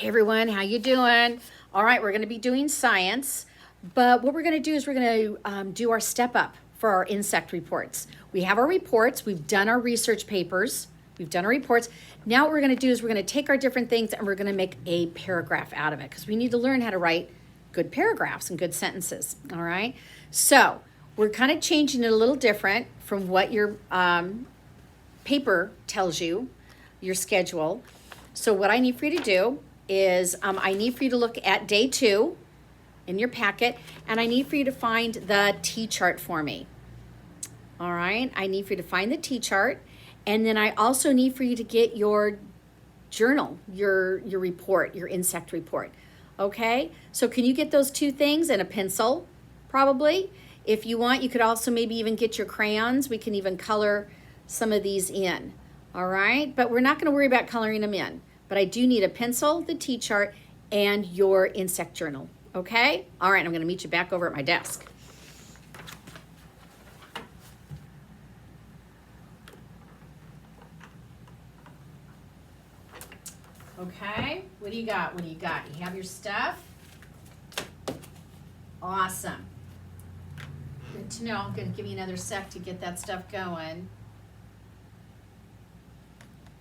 Hey everyone, how you doing? All right, we're going to be doing science, but what we're going to do is we're going to do our step up for our insect reports. We have our reports, we've done our research papers, we've done our reports. Now what we're going to do is we're going to take our different things and we're going to make a paragraph out of it because we need to learn how to write good paragraphs and good sentences. All right, so we're kind of changing it a little different from what your paper tells you, your schedule. So what I need for you to do is I need for you to look at day 2 in your packet, and I need for you to find the T-chart for me. All right, I need for you to find the T-chart, and then I also need for you to get your journal, your report, your insect report. Okay, so can you get those 2 things and a pencil, probably? If you want, you could also maybe even get your crayons. We can even color some of these in. All right, but we're not going to worry about coloring them in. But I do need a pencil, the T-chart, and your insect journal. Okay? All right, I'm going to meet you back over at my desk. Okay, what do you got? What do you got? You have your stuff? Awesome. Good to know. I'm going to give you another sec to get that stuff going.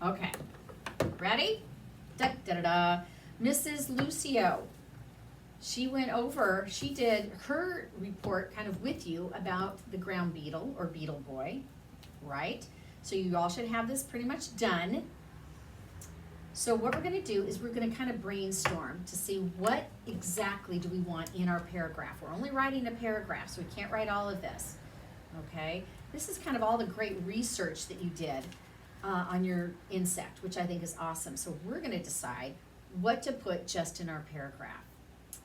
Okay, ready? Da-da-da-da. Mrs. Lucio, she did her report kind of with you about the ground beetle or beetle boy, right? So you all should have this pretty much done. So what we're going to do is we're going to kind of brainstorm to see what exactly do we want in our paragraph. We're only writing a paragraph, so we can't write all of this, okay? This is kind of all the great research that you did on your insect, which I think is awesome. So we're going to decide what to put just in our paragraph.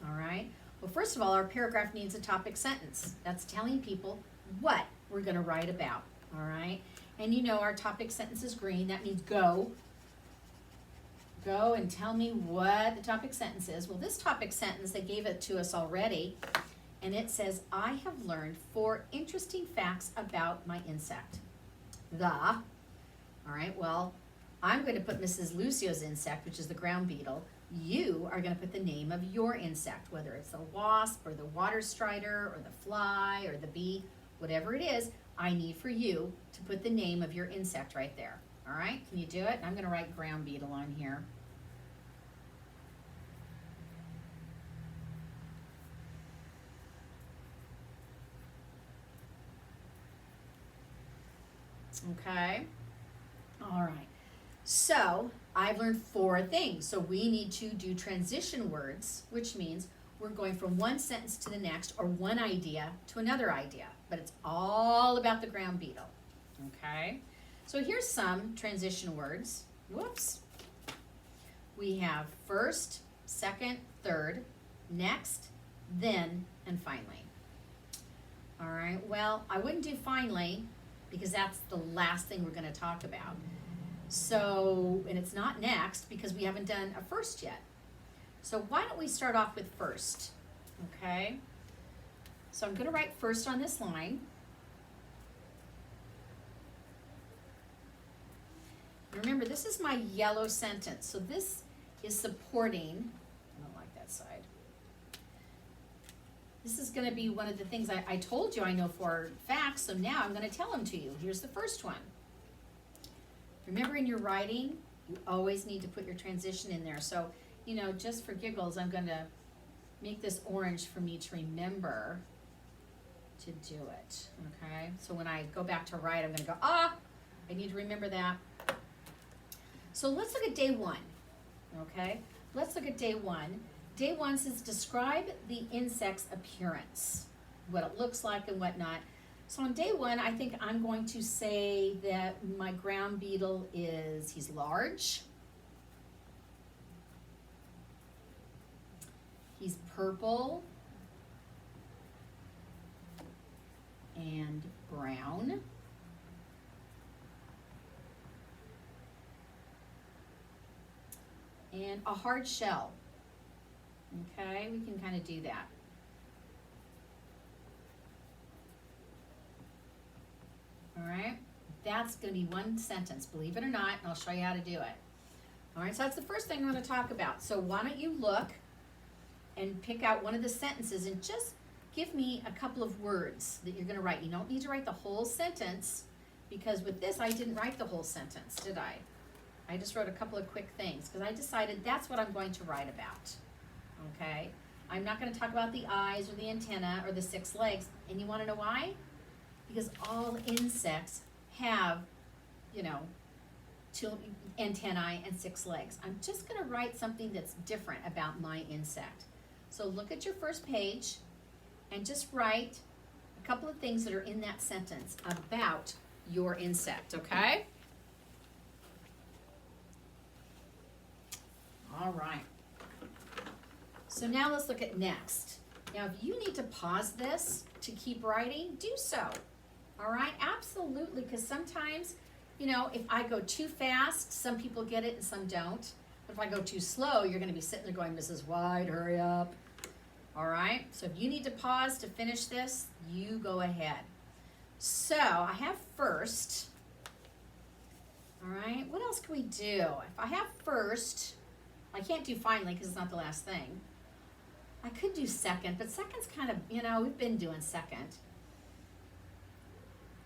All right. Well, first of all, our paragraph needs a topic sentence. That's telling people what we're going to write about. All right. And you know our topic sentence is green. That means go. Go and tell me what the topic sentence is. Well, this topic sentence, they gave it to us already. And it says, I have learned 4 interesting facts about my insect. All right, well, I'm going to put Mrs. Lucio's insect, which is the ground beetle. You are going to put the name of your insect, whether it's the wasp or the water strider or the fly or the bee, whatever it is, I need for you to put the name of your insect right there. All right, can you do it? I'm going to write ground beetle on here. Okay. All right, so I've learned 4 things. So we need to do transition words, which means we're going from one sentence to the next or one idea to another idea, but it's all about the ground beetle, okay? So here's some transition words. Whoops. We have first, second, third, next, then, and finally. All right, well, I wouldn't do finally because that's the last thing we're going to talk about. So, and it's not next because we haven't done a first yet. So why don't we start off with first, okay? So I'm going to write first on this line. Remember, this is my yellow sentence. So this is supporting, I don't like that side. This is going to be one of the things I told you I know for facts, so now I'm going to tell them to you. Here's the first one. Remember, in your writing, you always need to put your transition in there. So, you know, just for giggles, I'm going to make this orange for me to remember to do it, okay? So when I go back to write, I'm going to go, I need to remember that. So let's look at day 1, okay? Let's look at day 1. Day 1 says, describe the insect's appearance, what it looks like and whatnot. So on day 1, I think I'm going to say that my ground beetle he's large. He's purple and brown. And a hard shell. Okay, we can kind of do that. All right, that's going to be one sentence, believe it or not, and I'll show you how to do it. All right, so that's the first thing I'm going to talk about. So why don't you look and pick out one of the sentences and just give me a couple of words that you're going to write. You don't need to write the whole sentence because with this, I didn't write the whole sentence, did I? I just wrote a couple of quick things because I decided that's what I'm going to write about, okay? I'm not going to talk about the eyes or the antenna or the 6 legs. And you want to know why? Because all insects have, you know, 2 antennae and 6 legs. I'm just going to write something that's different about my insect. So look at your first page and just write a couple of things that are in that sentence about your insect, okay? All right. So now let's look at next. Now, if you need to pause this to keep writing, do so. All right? Absolutely, because sometimes, you know, if I go too fast, some people get it and some don't. But if I go too slow, you're going to be sitting there going, Mrs. White, hurry up. All right? So if you need to pause to finish this, you go ahead. So I have first. All right? What else can we do? If I have first, I can't do finally because it's not the last thing. I could do second, but second's kind of, you know, we've been doing second.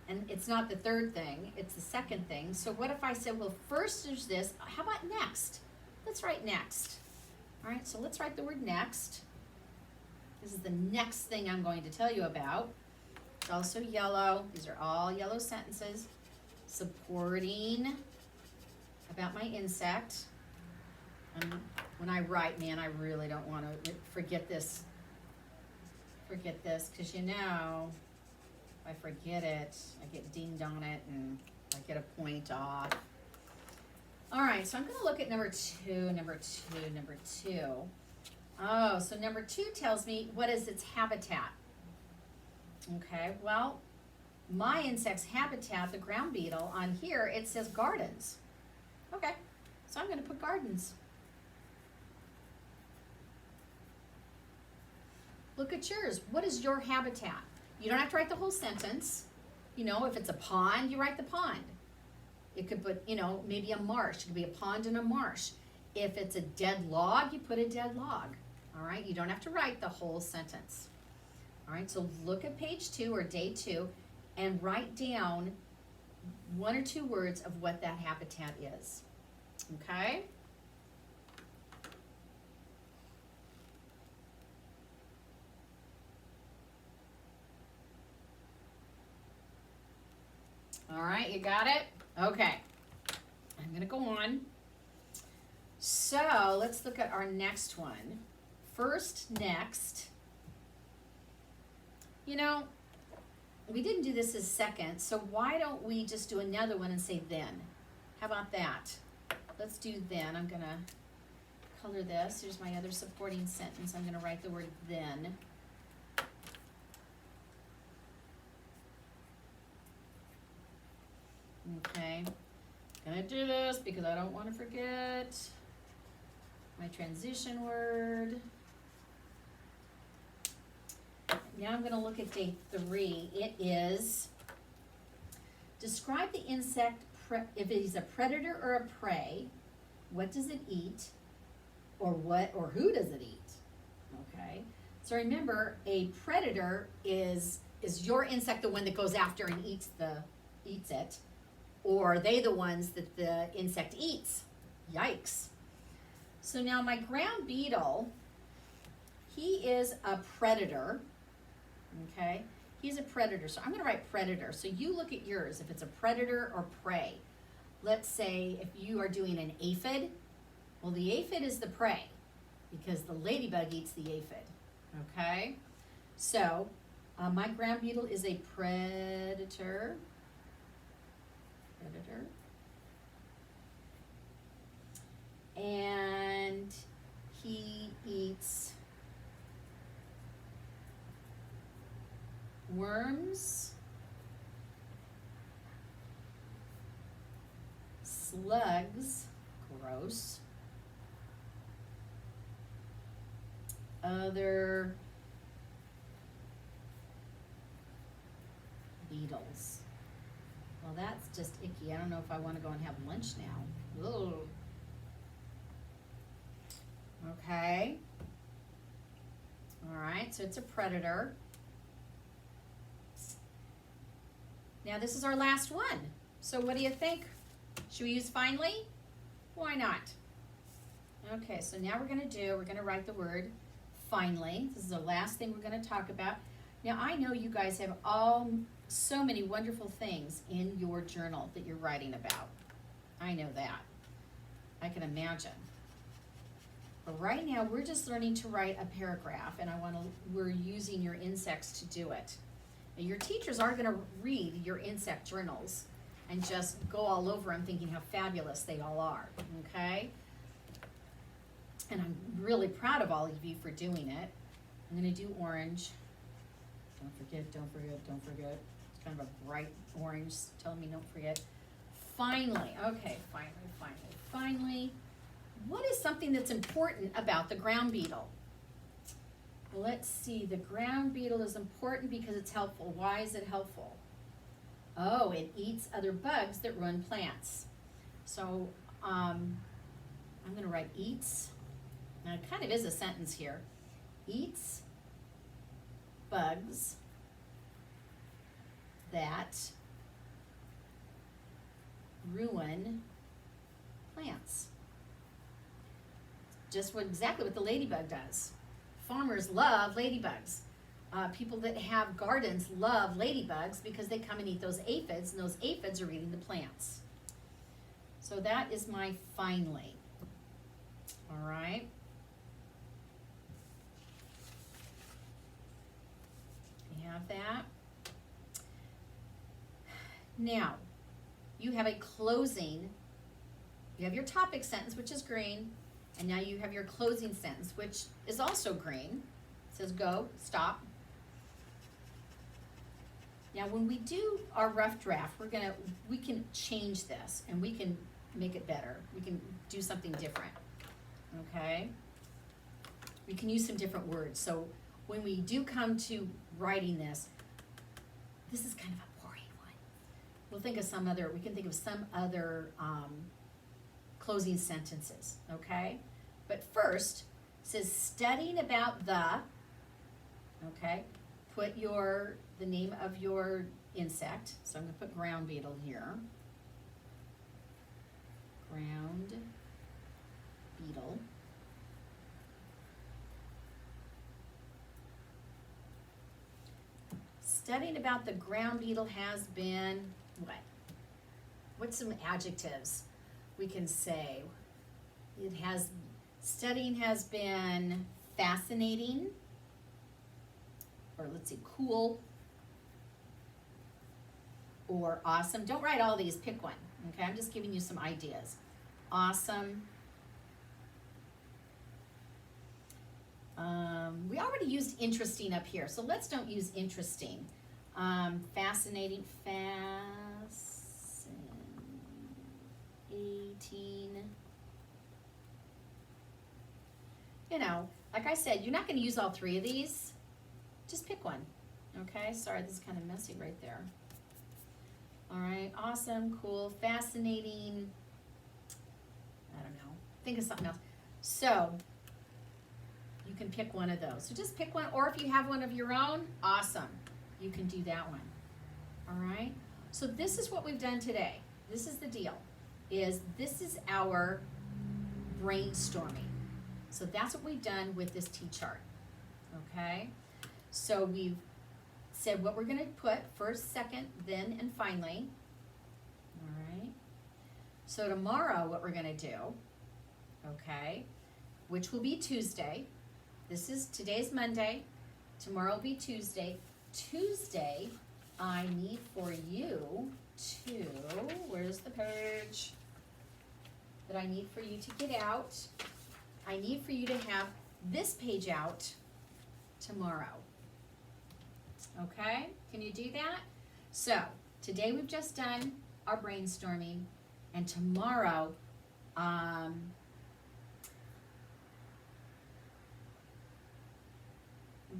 And it's not the third thing, it's the second thing. So what if I said, well, first there's this, how about next? Let's write next. All right, so let's write the word next. This is the next thing I'm going to tell you about. It's also yellow. These are all yellow sentences. Supporting about my insect. When I write, man, I really don't want to forget this. Forget this, because you know, if I forget it, I get dinged on it and I get a point off. All right, so I'm going to look at number two. Oh, so number 2 tells me what is its habitat. Okay, well, my insect's habitat, the ground beetle, on here, it says gardens. Okay, so I'm going to put gardens. Look at yours. What is your habitat? You don't have to write the whole sentence. You know, if it's a pond, you write the pond. It could put, you know, maybe a marsh. It could be a pond and a marsh. If it's a dead log, you put a dead log. All right, you don't have to write the whole sentence. All right, so look at page 2 or day 2 and write down 1 or 2 words of what that habitat is. Okay? All right, you got it? Okay. I'm going to go on. So let's look at our next one. First, next. You know, we didn't do this as second, so why don't we just do another one and say then? How about that? Let's do then. I'm going to color this. Here's my other supporting sentence. I'm going to write the word then. Okay, gonna do this because I don't want to forget my transition word. Now I'm gonna look at day 3. It is, describe the insect, if it is a predator or a prey, what does it eat, or what, or who does it eat? Okay, so remember, a predator is your insect the one that goes after and eats it. Or are they the ones that the insect eats? Yikes. So now my ground beetle, he is a predator, okay? He's a predator, so I'm going to write predator. So you look at yours, if it's a predator or prey. Let's say if you are doing an aphid, well, the aphid is the prey because the ladybug eats the aphid, okay? So my ground beetle is a predator. And he eats worms, slugs, gross, other beetles. Well, that's just icky. I don't know if I want to go and have lunch now. Ugh. Okay. All right, so it's a predator. Now this is our last one. So what do you think? Should we use finally? Why not? Okay, so now we're gonna write the word finally. This is the last thing we're gonna talk about. Now I know you guys have so many wonderful things in your journal that you're writing about. I know that. I can imagine. But right now we're just learning to write a paragraph, and we're using your insects to do it. And your teachers are gonna read your insect journals and just go all over them thinking how fabulous they all are, okay? And I'm really proud of all of you for doing it. I'm gonna do orange. Don't forget, don't forget, don't forget. It's kind of a bright orange telling me don't forget. Finally, okay, finally. What is something that's important about the ground beetle? Well, let's see, the ground beetle is important because it's helpful. Why is it helpful? Oh, it eats other bugs that ruin plants. So I'm gonna write eats. Now it kind of is a sentence here. Eats bugs that ruin plants. Just exactly what the ladybug does. Farmers love ladybugs. People that have gardens love ladybugs because they come and eat those aphids, and those aphids are eating the plants. So that is my finally. All right. We have that. Now, you have a closing. You have your topic sentence, which is green, and now you have your closing sentence, which is also green. It says go, stop. Now, when we do our rough draft, we can change this and we can make it better. We can do something different, okay? We can use some different words. So when we do come to writing this is kind of a boring one. We can think of some other closing sentences, okay? But first, it says studying about okay? Put the name of your insect. So I'm gonna put ground beetle here. Ground beetle. Studying about the ground beetle has been what? What's some adjectives we can say? Studying has been fascinating, or let's see, cool, or awesome. Don't write all these, pick one, okay? I'm just giving you some ideas. Awesome. We already used interesting up here, so let's don't use interesting. Fascinating, You know, like I said, you're not going to use all three of these. Just pick one, okay? Sorry, this is kind of messy right there. All right, awesome, cool, fascinating. I don't know. Think of something else. So you can pick one of those. So just pick one, or if you have one of your own, awesome. You can do that one. All right? So this is what we've done today. This is the deal. This is our brainstorming. So that's what we've done with this T-chart. Okay? So we've said what we're going to put first, second, then, and finally. All right? So tomorrow what we're going to do, okay, which will be Tuesday. Today's Monday. Tomorrow will be Tuesday. Tuesday, I need for you to, where's the page that I need for you to get out? I need for you to have this page out tomorrow. Okay, can you do that? So today we've just done our brainstorming, and tomorrow,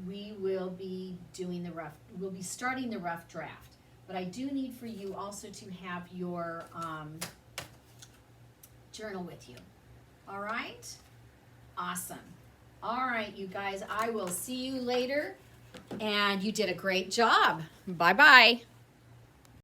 we will be starting the rough draft. But I do need for you also to have your journal with you. All right? Awesome. All right, you guys, I will see you later. And you did a great job. Bye-bye.